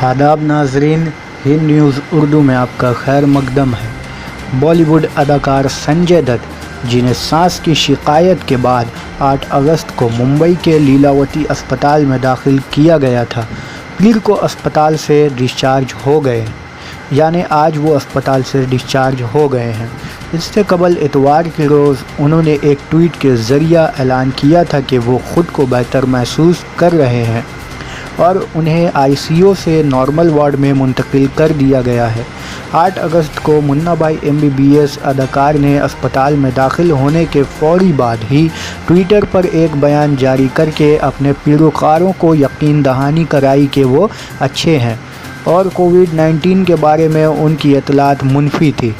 आदाब नाजरीन, हिंद न्यूज़ उर्दू में आपका खैर मकदम है। बॉलीवुड अदाकार संजय दत्त, जिन्हें सांस की शिकायत के बाद 8 अगस्त को मुंबई के लीलावती अस्पताल में दाखिल किया गया था, पीर को अस्पताल से डिस्चार्ज हो गए, यानी आज वो अस्पताल से डिस्चार्ज हो गए हैं। इससे कबल इतवार के रोज़ उन्होंने एक ट्वीट के ज़रिए ऐलान किया था कि वो ख़ुद को बेहतर महसूस कर रहे हैं और उन्हें आईसीयू से नॉर्मल वार्ड में मुंतकिल कर दिया गया है। 8 अगस्त को मुन्ना भाई MBBS अदाकार ने अस्पताल में दाखिल होने के फ़ौरी बाद ही ट्विटर पर एक बयान जारी करके अपने पैरोकारों को यकीन दहानी कराई कि वो अच्छे हैं और कोविड-19 के बारे में उनकी इत्तलात मुनफी थी।